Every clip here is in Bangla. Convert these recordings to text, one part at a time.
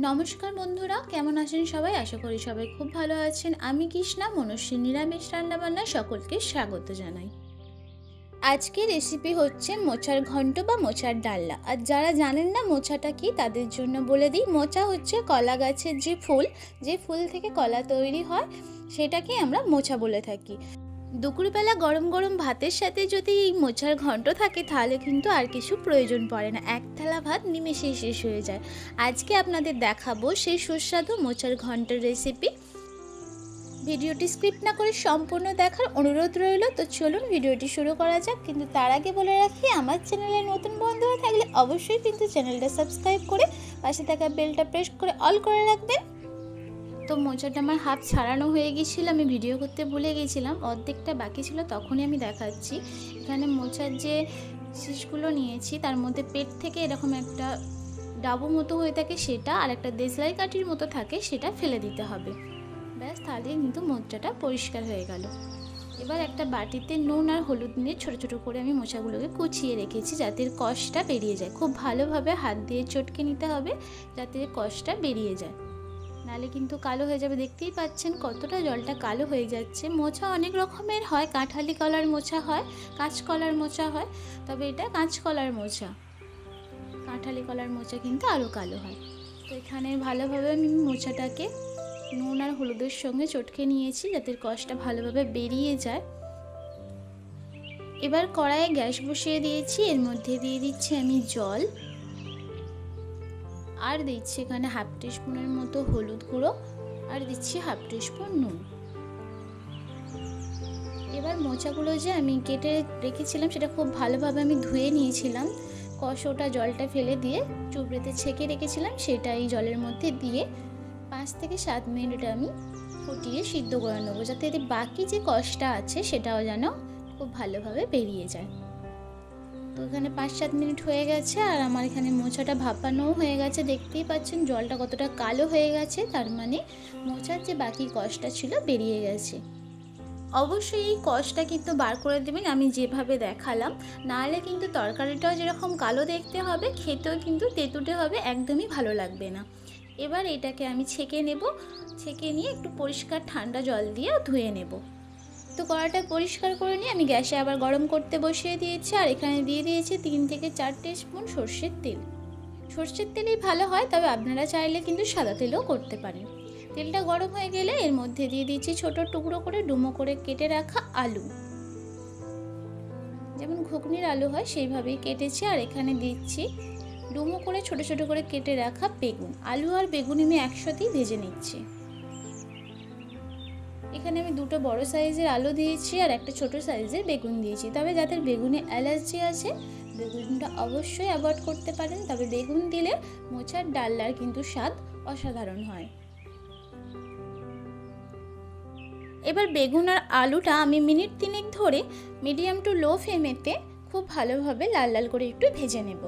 নমস্কার বন্ধুরা, কেমন আছেন সবাই? আশা করি সবাই খুব ভালো আছেন। আমি কৃষ্ণা মনস্বী নিরামিষ রান্নাবান্নায় সকলকে স্বাগত জানাই। আজকের রেসিপি হচ্ছে মোচার ঘন্ট বা মোচার ডালনা। আর যারা জানেন না মোচাটা কি, তাদের জন্য বলে দিই। মোচা হচ্ছে কলা গাছের যে ফুল থেকে কলা তৈরি হয়, সেটাকে আমরা মোচা বলে থাকি। দুপুরবেলা গরম গরম ভাতের সাথে যদি এই মোচার ঘন্ট থাকে, তাহলে কিন্তু আর কিছু প্রয়োজন পড়ে না, এক থালা ভাত নিমেষেই শেষ হয়ে যায়। আজকে আপনাদের দেখাবো সেই সুস্বাদু মোচার ঘন্টের রেসিপি। ভিডিওটি স্কিপ না করে সম্পূর্ণ দেখার অনুরোধ রইল। তো চলুন ভিডিওটি শুরু করা যাক। কিন্তু তার আগে বলে রাখি, আমার চ্যানেলে নতুন বন্ধু হয়ে থাকলে অবশ্যই কিন্তু চ্যানেলটা সাবস্ক্রাইব করে পাশে থাকা বেলটা প্রেস করে অল করে রাখবেন। তো মোচাটা আমার হাফ ছাড়ানো হয়ে গিয়েছিল, আমি ভিডিও করতে ভুলে গিয়েছিলাম, অর্ধেকটা বাকি ছিল, তখনই আমি দেখাচ্ছি। এখানে মোচার যে শীষগুলো নিয়েছি, তার মধ্যে পেট থেকে এরকম একটা ডাবু মতো হয়ে থাকে সেটা, আর একটা দেশলাই কাঠির মতো থাকে সেটা ফেলে দিতে হবে। ব্যাস, তাহলে কিন্তু মোচাটা পরিষ্কার হয়ে গেল। এবার একটা বাটিতে নুন আর হলুদ নিয়ে ছোটো ছোটো করে আমি মোচাগুলোকে কুচিয়ে রেখেছি, যাতে কষটা বেরিয়ে যায়। খুব ভালোভাবে হাত দিয়ে চটকে নিতে হবে, যাতে কষটা বেরিয়ে যায়, নালে কিন্তু কালো হয়ে যাবে। দেখতেই পাচ্ছেন কতটা জলটা কালো হয়ে যাচ্ছে। মোচা অনেক রকমের হয়, কাঁঠালি কলার মোচা হয়, কাঁচকলার মোচা হয়, তবে এটা কাঁচকলার মোচা। কাঁঠালি কলার মোচা কিন্তু আরও কালো হয়। তো এখানে ভালোভাবে আমি মোচাটাকে নুন আর হলুদের সঙ্গে চটকে নিয়েছি, যাতে কষটা ভালোভাবে বেরিয়ে যায়। এবার কড়াইয়ে গ্যাস বসিয়ে দিয়েছি, এর মধ্যে দিয়ে দিচ্ছি আমি জল, আর দিচ্ছি এখানে হাফ টিস্পুনের মতো হলুদ গুঁড়ো, আর দিচ্ছি হাফ টিস্পুন নুন। এবার মোচাগুলো যে আমি কেটে রেখেছিলাম, সেটা খুব ভালোভাবে আমি ধুয়ে নিয়েছিলাম। কষোটা জলটা ফেলে দিয়ে চুবড়িতে ছেঁকে রেখেছিলাম, সেটা এই জলের মধ্যে দিয়ে 5 থেকে 7 মিনিট আমি ফুটিয়ে সিদ্ধ করে নেবো, যাতে এতে বাকি যে কষটা আছে সেটাও যেন খুব ভালোভাবে বেরিয়ে যায়। তো এখানে 5-7 মিনিট হয়ে গেছে, আর আমার এখানে মোচাটা ভাপানোও হয়ে গেছে। দেখতেই পাচ্ছেন জলটা কতটা কালো হয়ে গেছে, তার মানে মোচার যে বাকি কষটা ছিল বেরিয়ে গেছে। অবশ্যই এই কষটা কিন্তু বার করে দেবেন আমি যেভাবে দেখালাম, নাহলে কিন্তু তরকারিটাও যেরকম কালো দেখতে হবে, খেতেও কিন্তু তেঁতুটে হবে, একদমই ভালো লাগবে না। এবার এটাকে আমি ছেঁকে নেব, ছেঁকে নিয়ে একটু পরিষ্কার ঠান্ডা জল দিয়ে ধুয়ে নেব। তো কড়াটা পরিষ্কার করে নিয়ে আমি গ্যাসে আবার গরম করতে বসিয়ে দিয়েছি, আর এখানে দিয়ে দিয়েছি 3 থেকে 4 টিস্পুন সর্ষের তেল। সর্ষের তেলেই ভালো হয়, তবে আপনারা চাইলে কিন্তু সাদা তেলও করতে পারেন। তেলটা গরম হয়ে গেলে এর মধ্যে দিয়ে দিচ্ছি ছোট টুকরো করে ডুমো করে কেটে রাখা আলু, যেমন ঘুগনির আলু হয় সেইভাবেই কেটেছি। আর এখানে দিচ্ছি ডুমো করে ছোট ছোট করে কেটে রাখা বেগুন। আলু আর বেগুন আমি একসাথেই ভেজে নিচ্ছি। এখানে আমি 2টো বড় সাইজের আলু দিয়েছি আর একটা ছোট সাইজের বেগুন দিয়েছি। তবে যাদের বেগুনে অ্যালার্জি আছে, বেগুনটা অবশ্যই অ্যাভয়েড করতে পারেন, তবে বেগুন দিলে মোচার ডালনার কিন্তু স্বাদ অসাধারণ হয়। এবার বেগুন আর আলুটা আমি মিনিট 3 ধরে মিডিয়াম টু লো ফ্লেমেতে খুব ভালোভাবে লাল লাল করে একটু ভেজে নেব।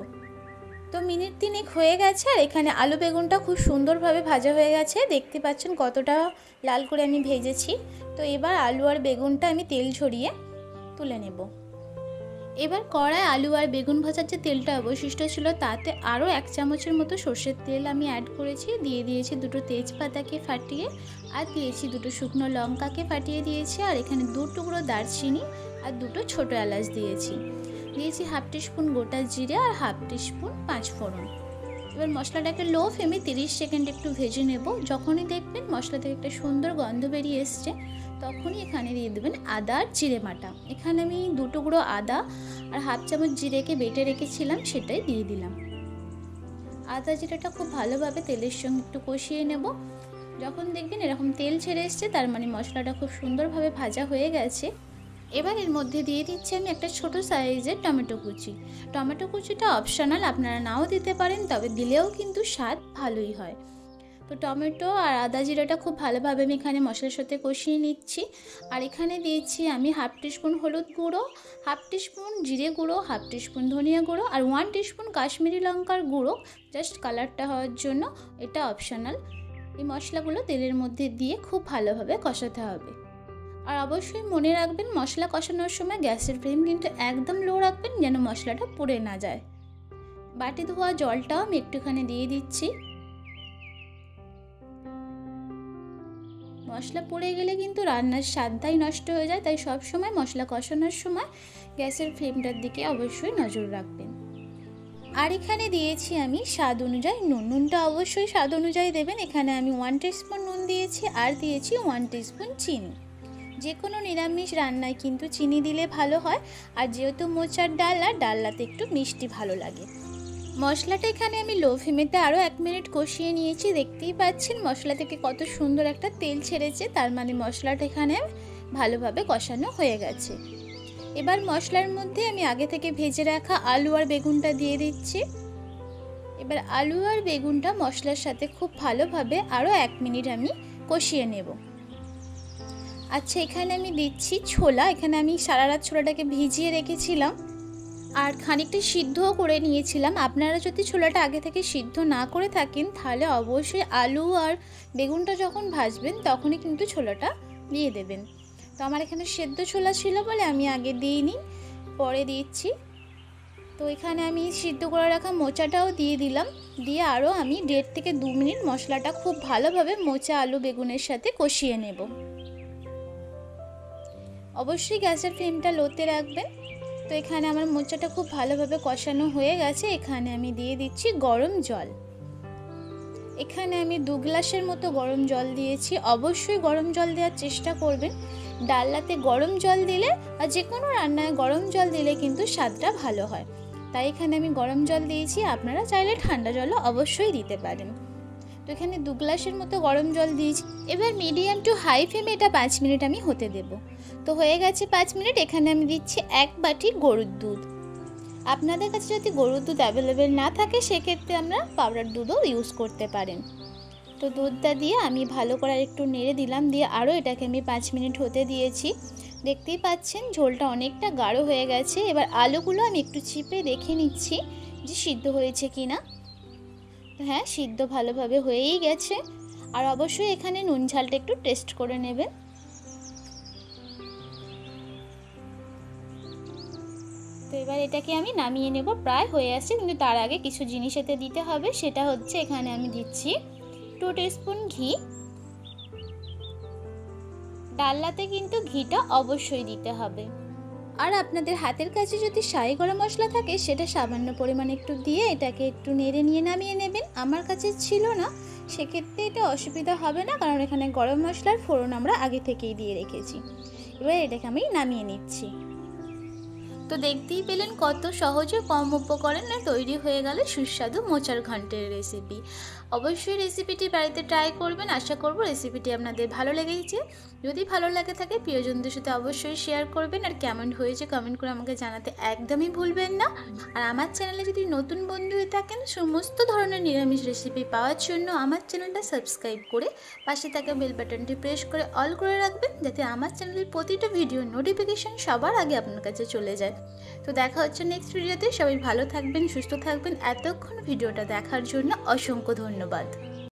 তো মিনিট 3 হয়ে গেছে, আর এখানে আলু বেগুনটা খুব সুন্দরভাবে ভাজা হয়ে গেছে। দেখতে পাচ্ছেন কতটা লাল করে আমি ভেজেছি। তো এবার আলু আর বেগুনটা আমি তেল ঝরিয়ে তুলে নেব। এবার কড়ায় আলু আর বেগুন ভাজার যে তেলটা অবশিষ্ট ছিল, তাতে আরও 1 চামচের মতো সর্ষের তেল আমি অ্যাড করেছি। দিয়ে দিয়েছি 2টো তেজপাতাকে ফাটিয়ে, আর দিয়েছি 2টো শুকনো লঙ্কাকে ফাটিয়ে দিয়েছি, আর এখানে 2 টুকরো দারচিনি আর 2টো ছোটো এলাচ দিয়েছি। দিয়েছি হাফ টিস্পুন গোটা জিরে আর হাফ টিস্পুন 5 ফোড়ন। এবার মশলাটাকে লো ফ্লেমে 30 সেকেন্ড একটু ভেজে নেব। যখনই দেখবেন মশলা থেকে একটা সুন্দর গন্ধ বেরিয়ে এসছে, তখনই এখানে দিয়ে দেবেন আদা আর জিরে বাটা। এখানে আমি 2 টুকরো আদা আর হাফ চামচ জিরেকে বেটে রেখেছিলাম, সেটাই দিয়ে দিলাম। আদা জিরেটা খুব ভালোভাবে তেলের সঙ্গে একটু কষিয়ে নেব। যখন দেখবেন এরকম তেল ছেড়ে এসছে, তার মানে মশলাটা খুব সুন্দরভাবে ভাজা হয়ে গেছে। এবার এর মধ্যে দিয়ে দিচ্ছি আমি একটা ছোট সাইজের টমেটো কুচি। টমেটো কুচিটা অপশনাল, আপনারা নাও দিতে পারেন, তবে দিলেও কিন্তু স্বাদ ভালোই হয়। তো টমেটো আর আদা জিরাটা খুব ভালোভাবে আমি এখানে মশলার সাথে কষিয়ে নিচ্ছি। আর এখানে দিয়েছি আমি হাফ টিস্পুন হলুদ গুঁড়ো, হাফ টিস্পুন জিরে গুঁড়ো, হাফ টিস্পুন ধনিয়া গুঁড়ো, আর 1 টিস্পুন কাশ্মীরি লঙ্কার গুঁড়ো, জাস্ট কালারটা হওয়ার জন্য। এটা অপশনাল। এই মশলাগুলো তেলের মধ্যে দিয়ে খুব ভালোভাবে কষাতে হবে। আর অবশ্যই মনে রাখবেন, মশলা কষানোর সময় গ্যাসের ফ্লেম কিন্তু একদম লো রাখবেন, যেন মশলাটা পুড়ে না যায়। বাটি ধোয়া জলটাও আমি একটুখানি দিয়ে দিচ্ছি। মশলা পড়ে গেলে কিন্তু রান্নার স্বাদটাই নষ্ট হয়ে যায়, তাই সব সময় মশলা কষানোর সময় গ্যাসের ফ্লেমটার দিকে অবশ্যই নজর রাখবেন। আর এখানে দিয়েছি আমি স্বাদ অনুযায়ী নুন। নুনটা অবশ্যই স্বাদ অনুযায়ী দেবেন। এখানে আমি 1 টিস্পুন নুন দিয়েছি আর দিয়েছি 1 টিস্পুন চিনি। যে কোনো নিরামিষ রান্নায় কিন্তু চিনি দিলে ভালো হয়, আর যেহেতু মোচার ডাল আর ডালনাতে একটু মিষ্টি ভালো লাগে। মশলাটা এখানে আমি লো ফ্লেমেতে আরও 1 মিনিট কষিয়ে নিয়েছি। দেখতেই পাচ্ছেন মশলা থেকে কত সুন্দর একটা তেল ছেড়েছে, তার মানে মশলাটা এখানে ভালোভাবে কষানো হয়ে গেছে। এবার মশলার মধ্যে আমি আগে থেকে ভেজে রাখা আলু আর বেগুনটা দিয়ে দিচ্ছি। এবার আলু আর বেগুনটা মশলার সাথে খুব ভালোভাবে আরও 1 মিনিট আমি কষিয়ে নেব। আচ্ছা, এখানে আমি দিচ্ছি ছোলা। এখানে আমি সারা রাত ছোলাটাকে ভিজিয়ে রেখেছিলাম আর খানিকটা সিদ্ধও করে নিয়েছিলাম। আপনারা যদি ছোলাটা আগে থেকে সিদ্ধ না করে থাকেন তাহলে অবশ্যই আলু আর বেগুনটা যখন ভাজবেন তখনই কিন্তু ছোলাটা দিয়ে দেবেন। তো আমার এখানে সেদ্ধ ছোলা ছিল বলে আমি আগে দিইনি, পরে দিচ্ছি। তো এখানে আমি সিদ্ধ করে রাখা মোচাটাও দিয়ে দিলাম, দিয়ে আরও আমি 1.5 থেকে 2 মিনিট মশলাটা খুব ভালোভাবে মোচা আলু বেগুনের সাথে কষিয়ে নেব। অবশ্যই গ্যাসের ফ্লেমটা লোতে রাখবেন। তো এখানে আমার মোচাটা খুব ভালোভাবে কষানো হয়ে গেছে। এখানে আমি দিয়ে দিচ্ছি গরম জল। এখানে আমি 2 গ্লাসের মতো গরম জল দিয়েছি। অবশ্যই গরম জল দেওয়ার চেষ্টা করবেন। ডালনাতে গরম জল দিলে আর যে কোনো রান্নায় গরম জল দিলে কিন্তু স্বাদটা ভালো হয়, তাই এখানে আমি গরম জল দিয়েছি। আপনারা চাইলে ঠান্ডা জলও অবশ্যই দিতে পারেন। তো এখানে 2 গ্লাসের মতো গরম জল দিয়েছি। এবার মিডিয়াম টু হাই ফ্লেমে এটা 5 মিনিট আমি হতে দেব। তো হয়ে গেছে 5 মিনিট। এখানে আমি দিচ্ছি 1 বাটি গরুর দুধ। আপনাদের কাছে যদি গরুর দুধ অ্যাভেলেবেল না থাকে সেক্ষেত্রে আমরা পাউডার দুধও ইউজ করতে পারেন। তো দুধটা দিয়ে আমি ভালো করে একটু নেড়ে দিলাম, দিয়ে আরও এটাকে আমি 5 মিনিট হতে দিয়েছি। দেখতেই পাচ্ছেন ঝোলটা অনেকটা গাঢ় হয়ে গেছে। এবার আলুগুলো আমি একটু চিপে দেখে নিচ্ছি যে সিদ্ধ হয়েছে কি না। হ্যাঁ, সিদ্ধ ভালোভাবে হয়েই গেছে। আর অবশ্যই এখানে নুন ঝালটা একটু টেস্ট করে নেবেন। তো এবার এটাকে আমি নামিয়ে নেব, প্রায় হয়ে আসছে। কিন্তু তার আগে কিছু জিনিস এতে দিতে হবে, সেটা হচ্ছে এখানে আমি দিচ্ছি 2 টিস্পুন ঘি। ডালনাতে কিন্তু ঘিটা অবশ্যই দিতে হবে। আর আপনাদের হাতের কাছে যদি শাহি গরম মশলা থাকে সেটা সামান্য পরিমাণে একটু দিয়ে এটাকে একটু নেড়ে নিয়ে নামিয়ে নেবেন। আমার কাছে ছিল না, সেক্ষেত্রে এটা অসুবিধা হবে না, কারণ এখানে গরম মশলার ফোড়ন আমরা আগে থেকেই দিয়ে রেখেছি। এবার এটাকে আমি নামিয়ে নিচ্ছি। তো দেখতেই পেলেন কত সহজে কম উপকরণে তৈরি হয়ে গেল সুস্বাদু মোচার ঘন্টের রেসিপি। অবশ্যই রেসিপিটি বাড়িতে ট্রাই করবেন। আশা করব রেসিপিটি আপনাদের ভালো লেগেছে। যদি ভালো লাগে থাকে প্রিয়জনদের সাথে অবশ্যই শেয়ার করবেন, আর কেমন হয়েছে কমেন্ট করে আমাকে জানাতে একদমই ভুলবেন না। আর আমার চ্যানেলে যদি নতুন বন্ধু হয়ে থাকেন সমস্ত ধরনের নিরামিষ রেসিপি পাওয়ার জন্য আমার চ্যানেলটা সাবস্ক্রাইব করে পাশে থাকা বেল বাটনটি প্রেস করে অল করে রাখবেন, যাতে আমার চ্যানেলের প্রতিটা ভিডিওর নোটিফিকেশান সবার আগে আপনার কাছে চলে যায়। তো দেখা হচ্ছে নেক্সট ভিডিওতে। সবাই ভালো থাকবেন, সুস্থ থাকবেন। এতক্ষণ ভিডিওটা দেখার জন্য অসংখ্য ধন্যবাদ।